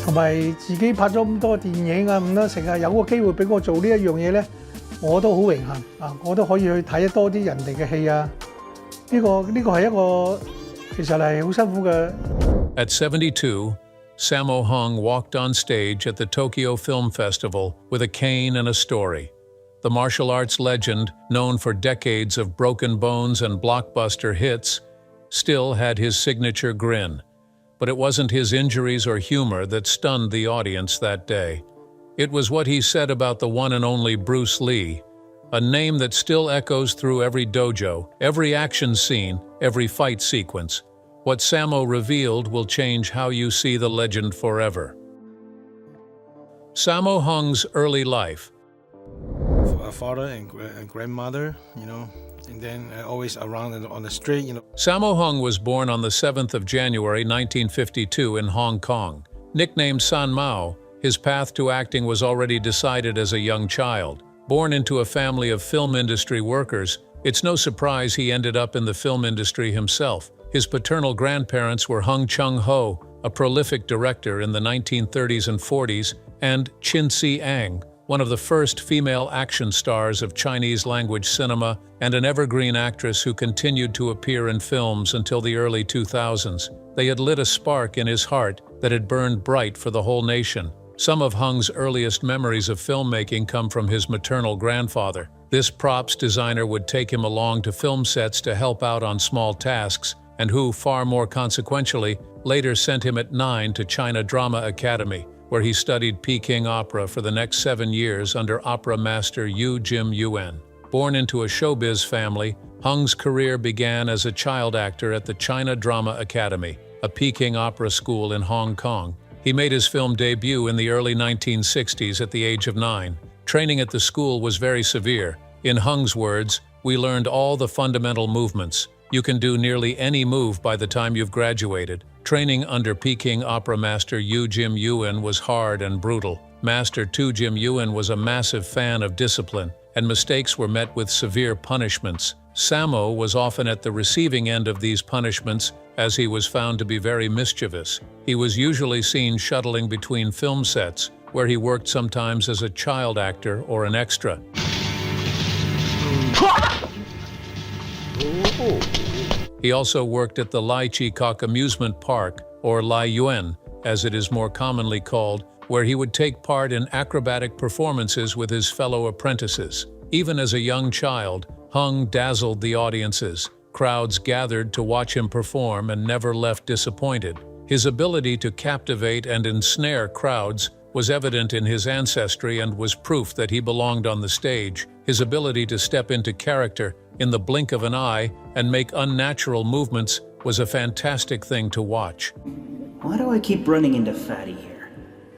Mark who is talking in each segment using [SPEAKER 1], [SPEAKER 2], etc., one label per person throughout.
[SPEAKER 1] 同埋自己拍咗咁多電影啊，咁啦，成日有個機會俾我做呢一樣嘢咧，我都好榮幸啊！我都可以去睇多啲人哋嘅戲啊！呢個係一個其實係好辛苦嘅。
[SPEAKER 2] At 72, Sammo Hung walked on stage at the Tokyo Film Festival with a cane and a story. The martial arts legend, known for decades of broken bones and blockbuster hits, still had his signature grin. But it wasn't his injuries or humor that stunned the audience that day. It was what he said about the one and only Bruce Lee, a name that still echoes through every dojo, every action scene, every fight sequence. What Sammo revealed will change how you see the legend forever. Sammo Hung's early life.
[SPEAKER 3] A father and grandmother, and then always around on the street,
[SPEAKER 2] Sammo Hung was born on the 7th of January 1952 in Hong Kong. Nicknamed San Mao, his path to acting was already decided as a young child. Born into a family of film industry workers, it's no surprise he ended up in the film industry himself. His paternal grandparents were Hung Chung-ho, a prolific director in the 1930s and 40s, and Chin Si-ang, one of the first female action stars of Chinese-language cinema and an evergreen actress who continued to appear in films until the early 2000s. They had lit a spark in his heart that had burned bright for the whole nation. Some of Hung's earliest memories of filmmaking come from his maternal grandfather. This props designer would take him along to film sets to help out on small tasks, and who, far more consequentially, later sent him at 9 to China Drama Academy, where he studied Peking opera for the next 7 years under opera master Yu Jim Yuen. Born into a showbiz family, Hung's career began as a child actor at the China Drama Academy, a Peking opera school in Hong Kong. He made his film debut in the early 1960s at the age of 9. Training at the school was very severe. In Hung's words, "We learned all the fundamental movements. You can do nearly any move by the time you've graduated." Training under Peking opera master Yu Jim Yuen was hard and brutal. Master Tu Jim Yuen was a massive fan of discipline, and mistakes were met with severe punishments. Sammo was often at the receiving end of these punishments, as he was found to be very mischievous. He was usually seen shuttling between film sets, where he worked sometimes as a child actor or an extra. He also worked at the Lai Chi Kok amusement park, or Lai Yuen, as it is more commonly called, where he would take part in acrobatic performances with his fellow apprentices. Even as a young child, Hung dazzled the audiences. Crowds gathered to watch him perform and never left disappointed. His ability to captivate and ensnare crowds was evident in his ancestry and was proof that he belonged on the stage. His ability to step into character in the blink of an eye and make unnatural movements was a fantastic thing to watch.
[SPEAKER 4] Why do I keep running into Fatty here?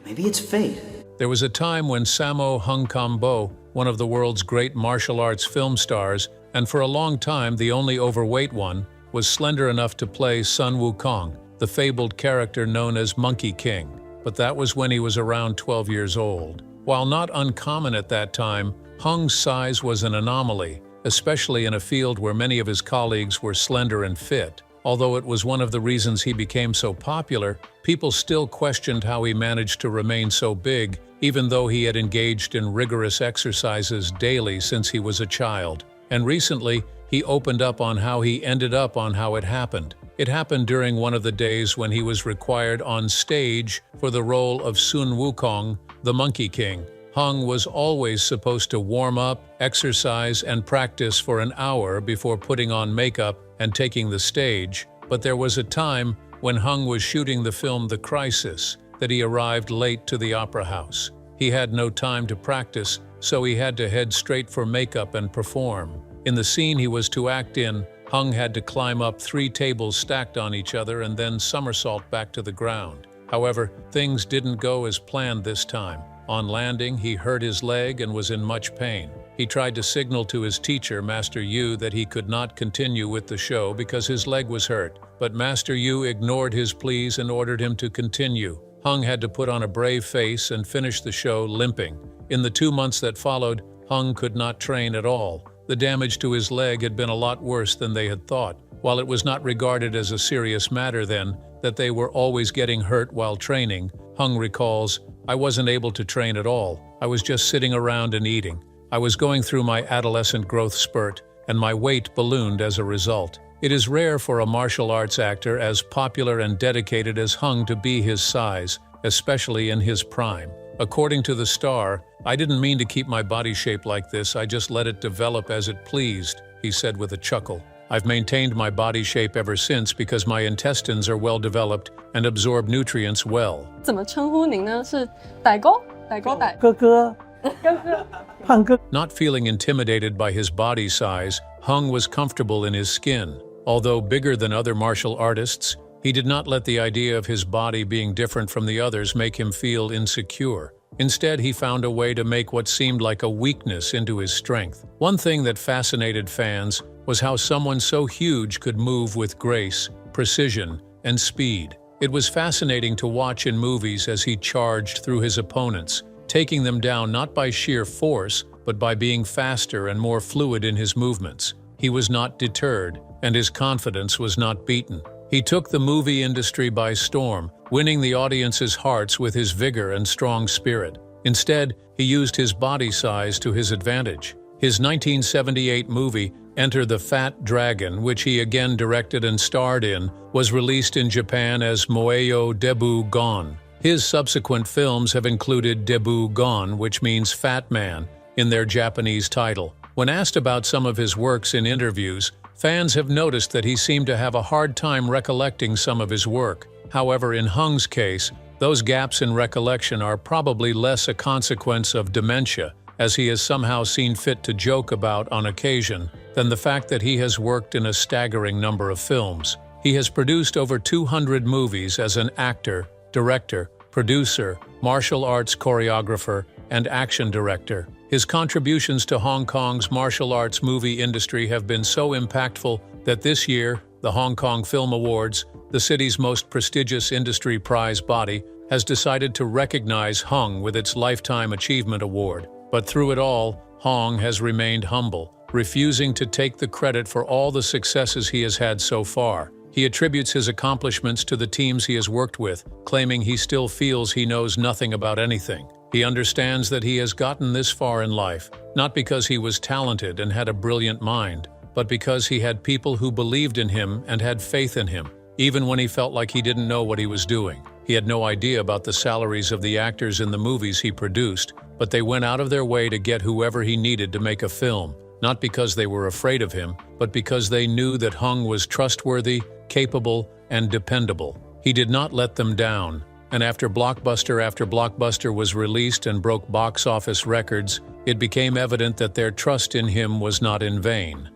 [SPEAKER 4] Maybe it's fate.
[SPEAKER 2] There was a time when Sammo Hung Kambo, one of the world's great martial arts film stars, and for a long time the only overweight one, was slender enough to play Sun Wukong, the fabled character known as Monkey King. But that was when he was around 12 years old. While not uncommon at that time, Hung's size was an anomaly, especially in a field where many of his colleagues were slender and fit. Although it was one of the reasons he became so popular, people still questioned how he managed to remain so big, even though he had engaged in rigorous exercises daily since he was a child. And recently, he opened up on how he ended up on how it happened. It happened during one of the days when he was required on stage for the role of Sun Wukong, the Monkey King. Hung was always supposed to warm up, exercise, and practice for an hour before putting on makeup and taking the stage, but there was a time when Hung was shooting the film The Crisis that he arrived late to the opera house. He had no time to practice, so he had to head straight for makeup and perform. In the scene he was to act in, Hung had to climb up 3 tables stacked on each other and then somersault back to the ground. However, things didn't go as planned this time. On landing, he hurt his leg and was in much pain. He tried to signal to his teacher, Master Yu, that he could not continue with the show because his leg was hurt, but Master Yu ignored his pleas and ordered him to continue. Hung had to put on a brave face and finish the show limping. In the 2 months that followed, Hung could not train at all. The damage to his leg had been a lot worse than they had thought. While it was not regarded as a serious matter then, that they were always getting hurt while training, Hung recalls, "I wasn't able to train at all. I was just sitting around and eating. I was going through my adolescent growth spurt, and my weight ballooned as a result." It is rare for a martial arts actor as popular and dedicated as Hung to be his size, especially in his prime. According to the star, "I didn't mean to keep my body shape like this, I just let it develop as it pleased," he said with a chuckle. "I've maintained my body shape ever since because my intestines are well developed and absorb nutrients well."
[SPEAKER 5] 怎么称呼您呢？是傣哥、傣哥、傣
[SPEAKER 1] 哥哥、
[SPEAKER 5] 哥哥。
[SPEAKER 1] 胖哥。
[SPEAKER 2] Not feeling intimidated by his body size, Hung was comfortable in his skin. Although bigger than other martial artists, he did not let the idea of his body being different from the others make him feel insecure. Instead, he found a way to make what seemed like a weakness into his strength. One thing that fascinated fans was how someone so huge could move with grace, precision, and speed. It was fascinating to watch in movies as he charged through his opponents, taking them down not by sheer force, but by being faster and more fluid in his movements. He was not deterred, and his confidence was not beaten. He took the movie industry by storm, winning the audience's hearts with his vigor and strong spirit. Instead, he used his body size to his advantage. His 1978 movie, Enter the Fat Dragon, which he again directed and starred in, was released in Japan as Moeyo Debu Gon. His subsequent films have included Debu Gon, which means Fat Man, in their Japanese title. When asked about some of his works in interviews, fans have noticed that he seemed to have a hard time recollecting some of his work. However, in Hung's case, those gaps in recollection are probably less a consequence of dementia, as he has somehow seen fit to joke about on occasion, than the fact that he has worked in a staggering number of films. He has produced over 200 movies as an actor, director, producer, martial arts choreographer, and action director. His contributions to Hong Kong's martial arts movie industry have been so impactful that this year, the Hong Kong Film Awards, the city's most prestigious industry prize body, has decided to recognize Hung with its Lifetime Achievement Award. But through it all, Hung has remained humble, refusing to take the credit for all the successes he has had so far. He attributes his accomplishments to the teams he has worked with, claiming he still feels he knows nothing about anything. He understands that he has gotten this far in life, not because he was talented and had a brilliant mind, but because he had people who believed in him and had faith in him, even when he felt like he didn't know what he was doing. He had no idea about the salaries of the actors in the movies he produced, but they went out of their way to get whoever he needed to make a film, not because they were afraid of him, but because they knew that Hung was trustworthy, capable, and dependable. He did not let them down, and after blockbuster was released and broke box office records, it became evident that their trust in him was not in vain.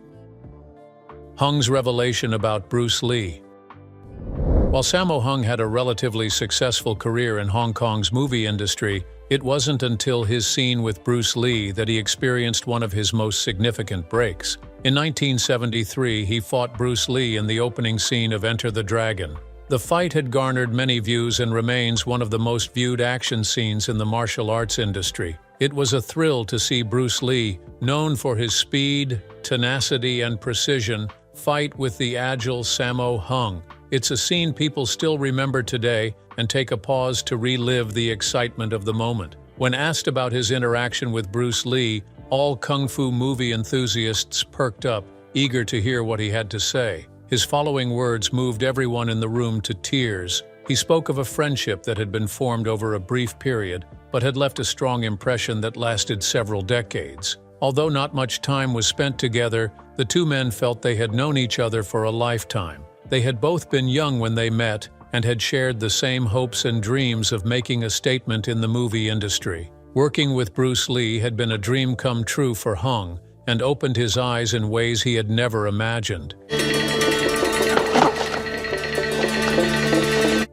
[SPEAKER 2] Hung's revelation about Bruce Lee. While Sammo Hung had a relatively successful career in Hong Kong's movie industry, it wasn't until his scene with Bruce Lee that he experienced one of his most significant breaks. In 1973, he fought Bruce Lee in the opening scene of Enter the Dragon. The fight had garnered many views and remains one of the most viewed action scenes in the martial arts industry. It was a thrill to see Bruce Lee, known for his speed, tenacity, and precision, fight with the agile Sammo Hung. It's a scene people still remember today and take a pause to relive the excitement of the moment. When asked about his interaction with Bruce Lee, all kung fu movie enthusiasts perked up, eager to hear what he had to say. His following words moved everyone in the room to tears. He spoke of a friendship that had been formed over a brief period, but had left a strong impression that lasted several decades. Although not much time was spent together, the two men felt they had known each other for a lifetime. They had both been young when they met and had shared the same hopes and dreams of making a statement in the movie industry. Working with Bruce Lee had been a dream come true for Hung and opened his eyes in ways he had never imagined.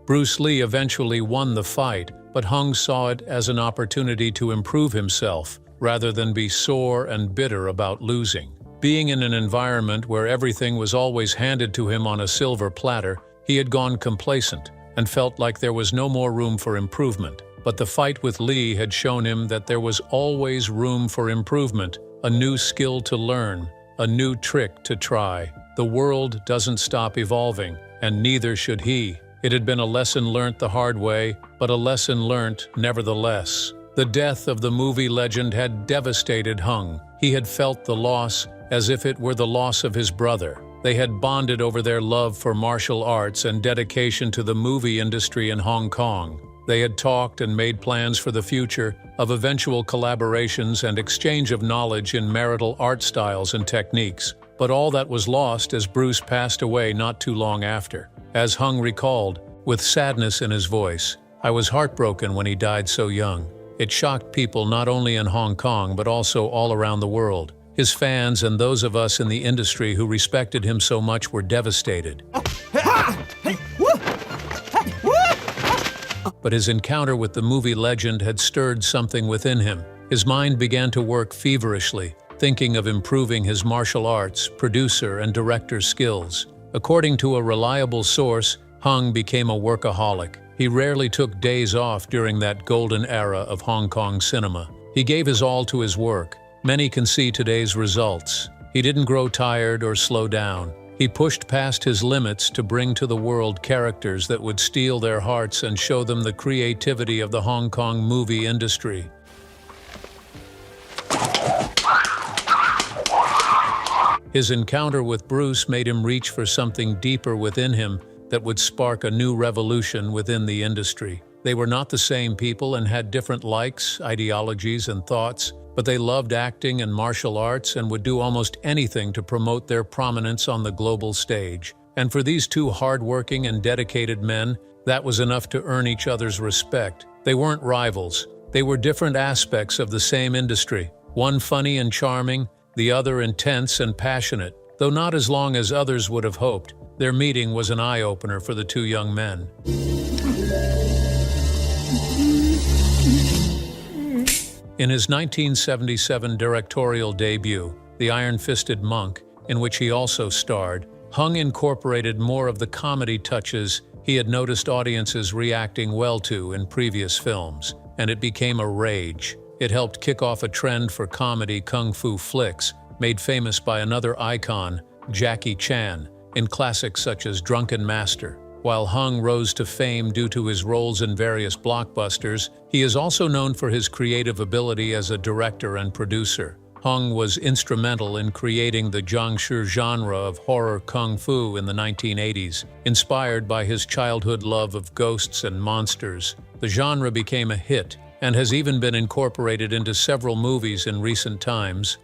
[SPEAKER 2] Bruce Lee eventually won the fight, but Hung saw it as an opportunity to improve himself, rather than be sore and bitter about losing. Being in an environment where everything was always handed to him on a silver platter, he had gone complacent and felt like there was no more room for improvement. But the fight with Lee had shown him that there was always room for improvement, a new skill to learn, a new trick to try. The world doesn't stop evolving, and neither should he. It had been a lesson learnt the hard way, but a lesson learnt nevertheless. The death of the movie legend had devastated Hung. He had felt the loss as if it were the loss of his brother. They had bonded over their love for martial arts and dedication to the movie industry in Hong Kong. They had talked and made plans for the future, of eventual collaborations and exchange of knowledge in marital art styles and techniques. But all that was lost as Bruce passed away not too long after. As Hung recalled, with sadness in his voice, "I was heartbroken when he died so young. It shocked people not only in Hong Kong but also all around the world. His fans and those of us in the industry who respected him so much were devastated." But his encounter with the movie legend had stirred something within him. His mind began to work feverishly, thinking of improving his martial arts, producer, and director skills. According to a reliable source, Hung became a workaholic. He rarely took days off during that golden era of Hong Kong cinema. He gave his all to his work. Many can see today's results. He didn't grow tired or slow down. He pushed past his limits to bring to the world characters that would steal their hearts and show them the creativity of the Hong Kong movie industry. His encounter with Bruce made him reach for something deeper within him that would spark a new revolution within the industry. They were not the same people and had different likes, ideologies, and thoughts, but they loved acting and martial arts and would do almost anything to promote their prominence on the global stage. And for these two hardworking and dedicated men, that was enough to earn each other's respect. They weren't rivals. They were different aspects of the same industry. One funny and charming, the other intense and passionate. Though not as long as others would have hoped, their meeting was an eye-opener for the two young men. In his 1977 directorial debut, The Iron-Fisted Monk, in which he also starred, Hung incorporated more of the comedy touches he had noticed audiences reacting well to in previous films, and it became a rage. It helped kick off a trend for comedy kung fu flicks, made famous by another icon, Jackie Chan, in classics such as Drunken Master. While Hung rose to fame due to his roles in various blockbusters, he is also known for his creative ability as a director and producer. Hung was instrumental in creating the jiangshi genre of horror kung fu in the 1980s, inspired by his childhood love of ghosts and monsters. The genre became a hit and has even been incorporated into several movies in recent times.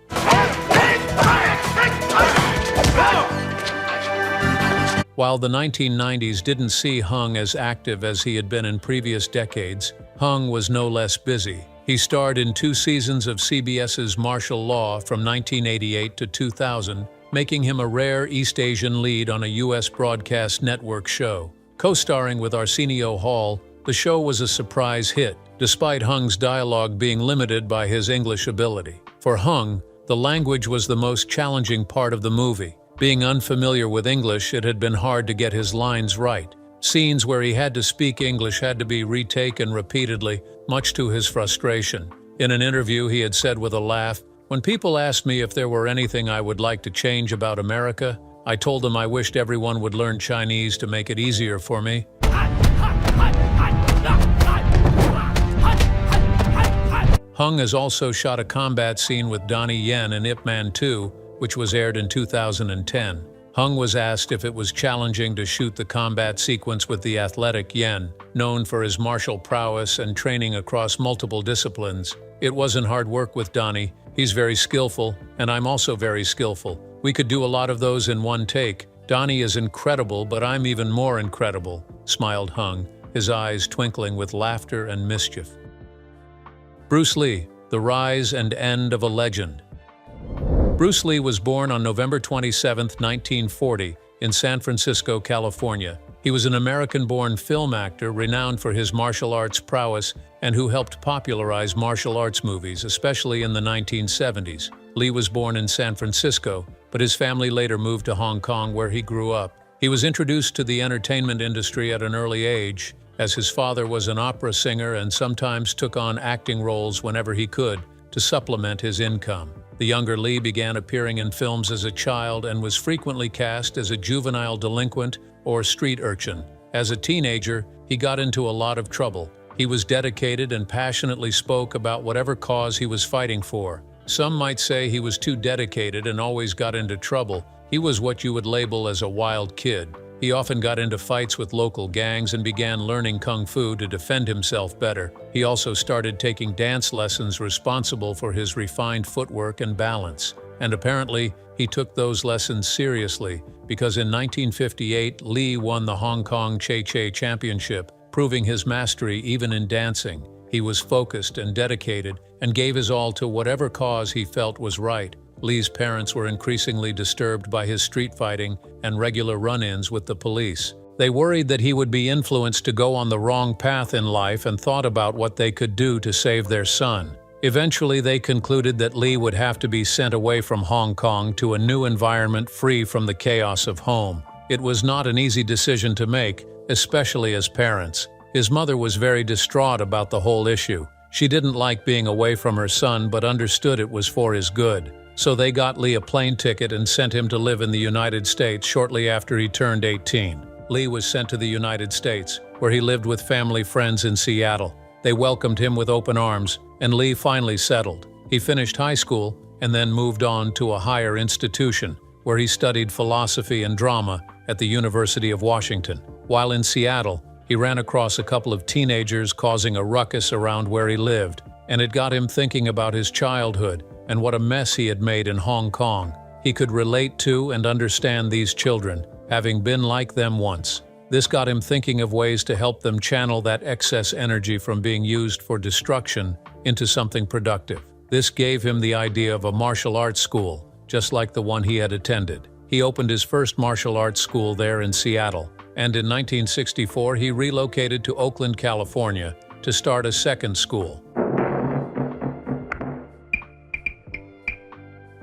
[SPEAKER 2] While the 1990s didn't see Hung as active as he had been in previous decades, Hung was no less busy. He starred in 2 seasons of CBS's Martial Law from 1988 to 2000, making him a rare East Asian lead on a U.S. broadcast network show. Co-starring with Arsenio Hall, the show was a surprise hit, despite Hung's dialogue being limited by his English ability. For Hung, the language was the most challenging part of the movie. Being unfamiliar with English, it had been hard to get his lines right. Scenes where he had to speak English had to be retaken repeatedly, much to his frustration. In an interview, he had said with a laugh, "When people asked me if there were anything I would like to change about America, I told them I wished everyone would learn Chinese to make it easier for me." Hung has also shot a combat scene with Donnie Yen in Ip Man 2, which was aired in 2010. Hung was asked if it was challenging to shoot the combat sequence with the athletic Yen, known for his martial prowess and training across multiple disciplines. "It wasn't hard work with Donnie. He's very skillful, and I'm also very skillful. We could do a lot of those in one take. Donnie is incredible, but I'm even more incredible," smiled Hung, his eyes twinkling with laughter and mischief. Bruce Lee, the rise and end of a legend. Bruce Lee was born on November 27, 1940, in San Francisco, California. He was an American-born film actor renowned for his martial arts prowess and who helped popularize martial arts movies, especially in the 1970s. Lee was born in San Francisco, but his family later moved to Hong Kong, where he grew up. He was introduced to the entertainment industry at an early age, as his father was an opera singer and sometimes took on acting roles whenever he could to supplement his income. The younger Lee began appearing in films as a child and was frequently cast as a juvenile delinquent or street urchin. As a teenager, he got into a lot of trouble. He was dedicated and passionately spoke about whatever cause he was fighting for. Some might say he was too dedicated and always got into trouble. He was what you would label as a wild kid. He often got into fights with local gangs and began learning kung fu to defend himself better. He also started taking dance lessons responsible for his refined footwork and balance. And apparently, he took those lessons seriously, because in 1958, Lee won the Hong Kong Che Championship, proving his mastery even in dancing. He was focused and dedicated and gave his all to whatever cause he felt was right. Lee's parents were increasingly disturbed by his street fighting and regular run-ins with the police. They worried that he would be influenced to go on the wrong path in life and thought about what they could do to save their son. Eventually, they concluded that Lee would have to be sent away from Hong Kong to a new environment free from the chaos of home. It was not an easy decision to make, especially as parents. His mother was very distraught about the whole issue. She didn't like being away from her son but understood it was for his good. So they got Lee a plane ticket and sent him to live in the United States shortly after he turned 18. Lee was sent to the United States, where he lived with family friends in Seattle. They welcomed him with open arms, and Lee finally settled. He finished high school and then moved on to a higher institution, where he studied philosophy and drama at the University of Washington. While in Seattle, he ran across a couple of teenagers causing a ruckus around where he lived, and it got him thinking about his childhood and what a mess he had made in Hong Kong. He could relate to and understand these children, having been like them once. This got him thinking of ways to help them channel that excess energy from being used for destruction into something productive. This gave him the idea of a martial arts school, just like the one he had attended. He opened his first martial arts school there in Seattle, and in 1964 he relocated to Oakland, California, to start a second school.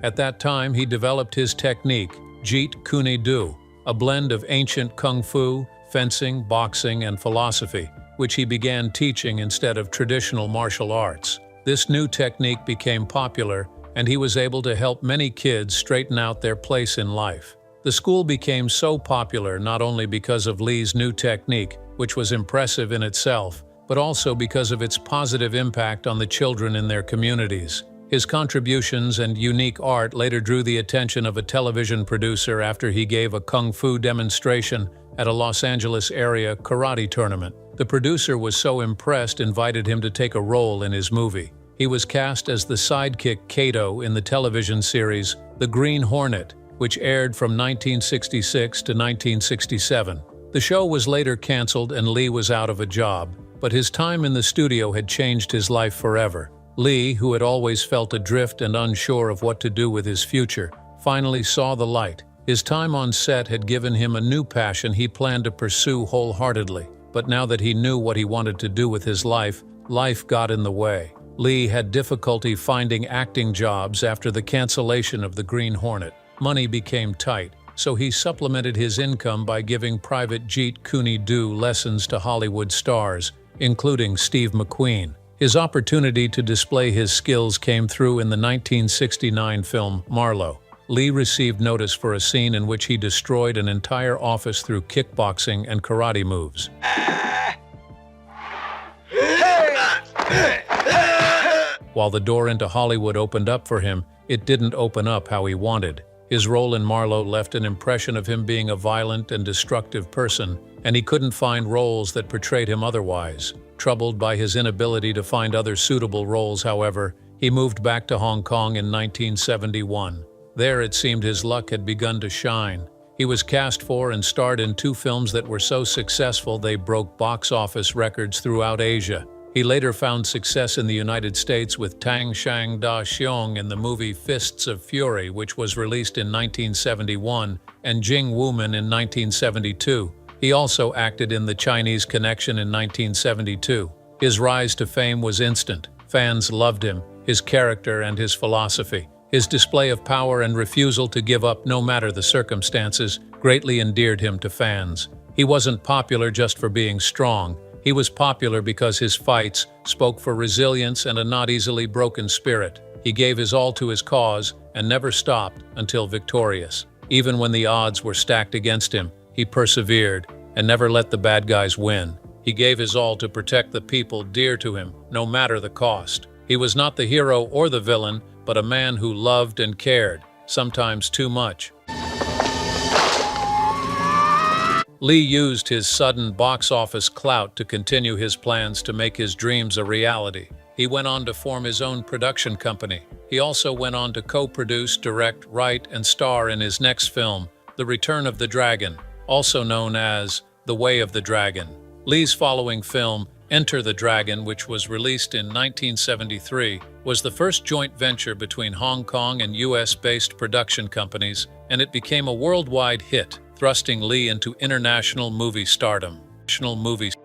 [SPEAKER 2] At that time, he developed his technique, Jeet Kune Do, a blend of ancient kung fu, fencing, boxing, and philosophy, which he began teaching instead of traditional martial arts. This new technique became popular, and he was able to help many kids straighten out their place in life. The school became so popular not only because of Lee's new technique, which was impressive in itself, but also because of its positive impact on the children in their communities. His contributions and unique art later drew the attention of a television producer after he gave a kung fu demonstration at a Los Angeles area karate tournament. The producer was so impressed, invited him to take a role in his movie. He was cast as the sidekick Kato in the television series The Green Hornet, which aired from 1966 to 1967. The show was later canceled and Lee was out of a job, but his time in the studio had changed his life forever. Lee, who had always felt adrift and unsure of what to do with his future, finally saw the light. His time on set had given him a new passion he planned to pursue wholeheartedly. But now that he knew what he wanted to do with his life, life got in the way. Lee had difficulty finding acting jobs after the cancellation of The Green Hornet. Money became tight, so he supplemented his income by giving private Jeet Kune Do lessons to Hollywood stars, including Steve McQueen. His opportunity to display his skills came through in the 1969 film Marlowe. Lee received notice for a scene in which he destroyed an entire office through kickboxing and karate moves. While the door into Hollywood opened up for him, it didn't open up how he wanted. His role in Marlowe left an impression of him being a violent and destructive person, and he couldn't find roles that portrayed him otherwise. Troubled by his inability to find other suitable roles, however, he moved back to Hong Kong in 1971. There, it seemed his luck had begun to shine. He was cast for and starred in 2 films that were so successful they broke box office records throughout Asia. He later found success in the United States with Tang Shang Da Xiong in the movie Fists of Fury, which was released in 1971, and Jing Wuman in 1972. He also acted in The Chinese Connection in 1972. His rise to fame was instant. Fans loved him, his character, and his philosophy. His display of power and refusal to give up no matter the circumstances greatly endeared him to fans. He wasn't popular just for being strong. He was popular because his fights spoke for resilience and a not easily broken spirit. He gave his all to his cause and never stopped until victorious. Even when the odds were stacked against him, he persevered, and never let the bad guys win. He gave his all to protect the people dear to him, no matter the cost. He was not the hero or the villain, but a man who loved and cared, sometimes too much. Lee used his sudden box office clout to continue his plans to make his dreams a reality. He went on to form his own production company. He also went on to co-produce, direct, write, and star in his next film, The Return of the Dragon, also known as The Way of the Dragon. Lee's following film, Enter the Dragon, which was released in 1973, was the first joint venture between Hong Kong and US-based production companies, and it became a worldwide hit, thrusting Lee into international movie stardom.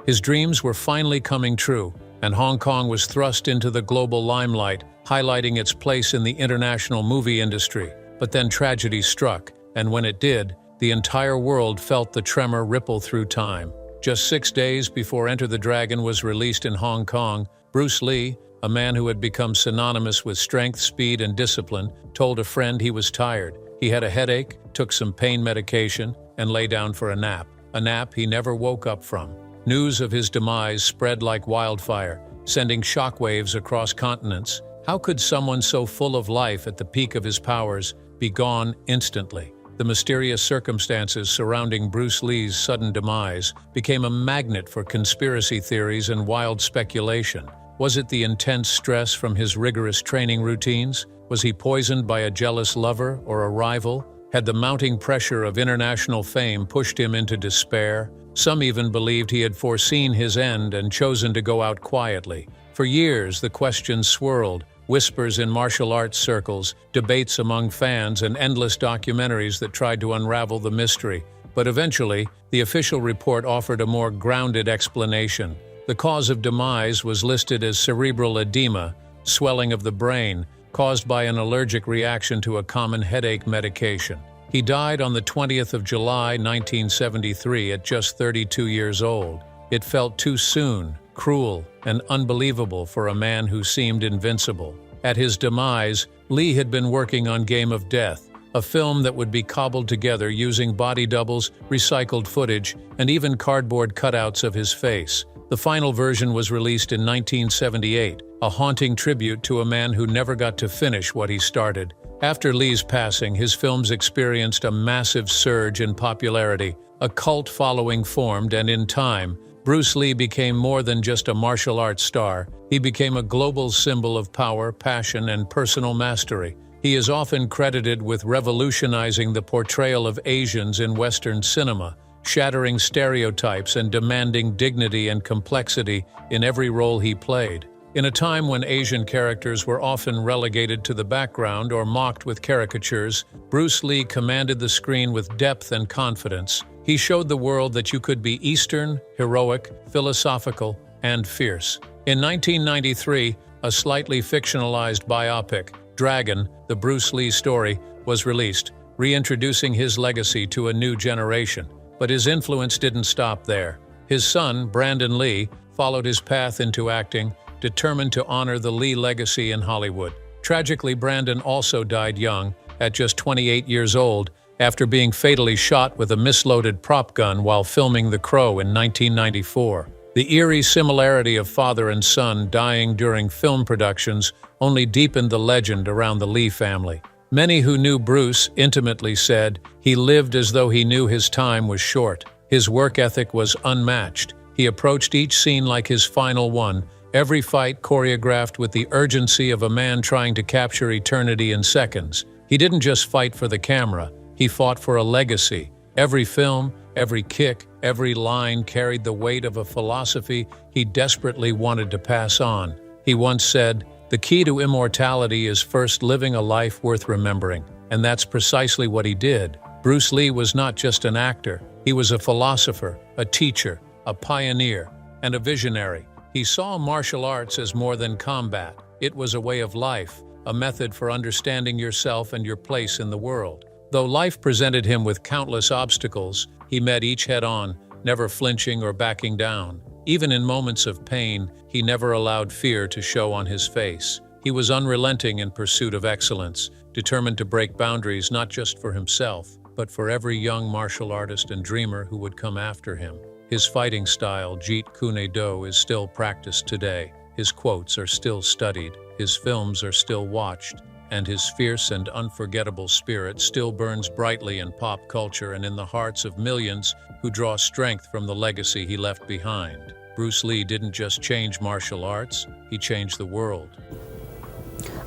[SPEAKER 2] His dreams were finally coming true, and Hong Kong was thrust into the global limelight, highlighting its place in the international movie industry. But then tragedy struck, and when it did, the entire world felt the tremor ripple through time. Just 6 days before Enter the Dragon was released in Hong Kong, Bruce Lee, a man who had become synonymous with strength, speed, and discipline, told a friend he was tired. He had a headache, took some pain medication, and lay down for a nap he never woke up from. News of his demise spread like wildfire, sending shockwaves across continents. How could someone so full of life at the peak of his powers be gone instantly? The mysterious circumstances surrounding Bruce Lee's sudden demise became a magnet for conspiracy theories and wild speculation. Was it the intense stress from his rigorous training routines? Was he poisoned by a jealous lover or a rival? Had the mounting pressure of international fame pushed him into despair? Some even believed he had foreseen his end and chosen to go out quietly. For years, the questions swirled, whispers in martial arts circles, debates among fans, and endless documentaries that tried to unravel the mystery. But eventually, the official report offered a more grounded explanation. The cause of demise was listed as cerebral edema, swelling of the brain, caused by an allergic reaction to a common headache medication. He died on the 20th of July, 1973, at just 32 years old. It felt too soon, cruel, and unbelievable for a man who seemed invincible. At his demise, Lee had been working on Game of Death, a film that would be cobbled together using body doubles, recycled footage, and even cardboard cutouts of his face. The final version was released in 1978, a haunting tribute to a man who never got to finish what he started. After Lee's passing, his films experienced a massive surge in popularity. A cult following formed, and in time, Bruce Lee became more than just a martial arts star. He became a global symbol of power, passion, and personal mastery. He is often credited with revolutionizing the portrayal of Asians in Western cinema, shattering stereotypes and demanding dignity and complexity in every role he played. In a time when Asian characters were often relegated to the background or mocked with caricatures, Bruce Lee commanded the screen with depth and confidence. He showed the world that you could be Eastern, heroic, philosophical, and fierce. In 1993, a slightly fictionalized biopic, Dragon, the Bruce Lee story, was released, reintroducing his legacy to a new generation. But his influence didn't stop there. His son, Brandon Lee, followed his path into acting, determined to honor the Lee legacy in Hollywood. Tragically, Brandon also died young, at just 28 years old, after being fatally shot with a misloaded prop gun while filming The Crow in 1994. The eerie similarity of father and son dying during film productions only deepened the legend around the Lee family. Many who knew Bruce intimately said he lived as though he knew his time was short. His work ethic was unmatched. He approached each scene like his final one, every fight choreographed with the urgency of a man trying to capture eternity in seconds. He didn't just fight for the camera, he fought for a legacy. Every film, every kick, every line carried the weight of a philosophy he desperately wanted to pass on. He once said, "The key to immortality is first living a life worth remembering." And that's precisely what he did. Bruce Lee was not just an actor. He was a philosopher, a teacher, a pioneer, and a visionary. He saw martial arts as more than combat. It was a way of life, a method for understanding yourself and your place in the world. Though life presented him with countless obstacles, he met each head-on, never flinching or backing down. Even in moments of pain, he never allowed fear to show on his face. He was unrelenting in pursuit of excellence, determined to break boundaries not just for himself, but for every young martial artist and dreamer who would come after him. His fighting style, Jeet Kune Do, is still practiced today. His quotes are still studied, his films are still watched, and his fierce and unforgettable spirit still burns brightly in pop culture and in the hearts of millions who draw strength from the legacy he left behind. Bruce Lee didn't just change martial arts, he changed the world.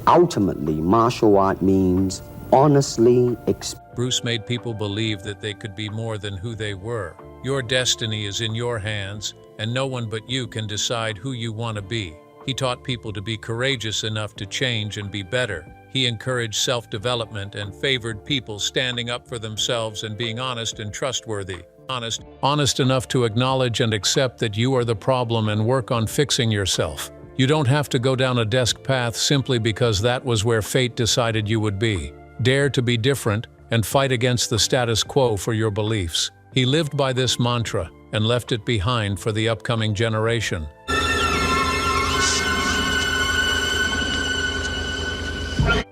[SPEAKER 6] Ultimately, martial art means honestly
[SPEAKER 2] Bruce made people believe that they could be more than who they were. Your destiny is in your hands, and no one but you can decide who you want to be. He taught people to be courageous enough to change and be better. He encouraged self-development and favored people standing up for themselves and being honest and trustworthy. Honest enough to acknowledge and accept that you are the problem and work on fixing yourself. You don't have to go down a desk path simply because that was where fate decided you would be. Dare to be different and fight against the status quo for your beliefs. He lived by this mantra and left it behind for the upcoming generation.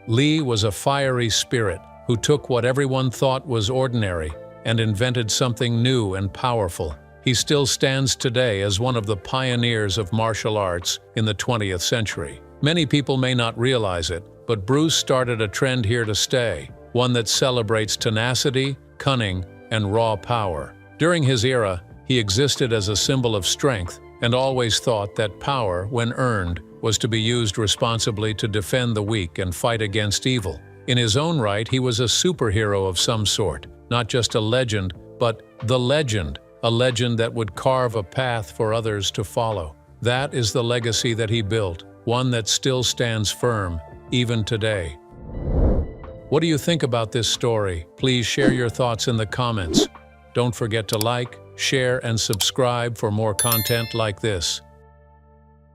[SPEAKER 2] Lee was a fiery spirit who took what everyone thought was ordinary and invented something new and powerful. He still stands today as one of the pioneers of martial arts in the 20th century. Many people may not realize it, but Bruce started a trend here to stay, one that celebrates tenacity, cunning, and raw power. During his era, he existed as a symbol of strength and always thought that power, when earned, was to be used responsibly to defend the weak and fight against evil. In his own right, he was a superhero of some sort, not just a legend, but the legend, a legend that would carve a path for others to follow. That is the legacy that he built, one that still stands firm, even today. What do you think about this story? Please share your thoughts in the comments. Don't forget to like, share, and subscribe for more content like this.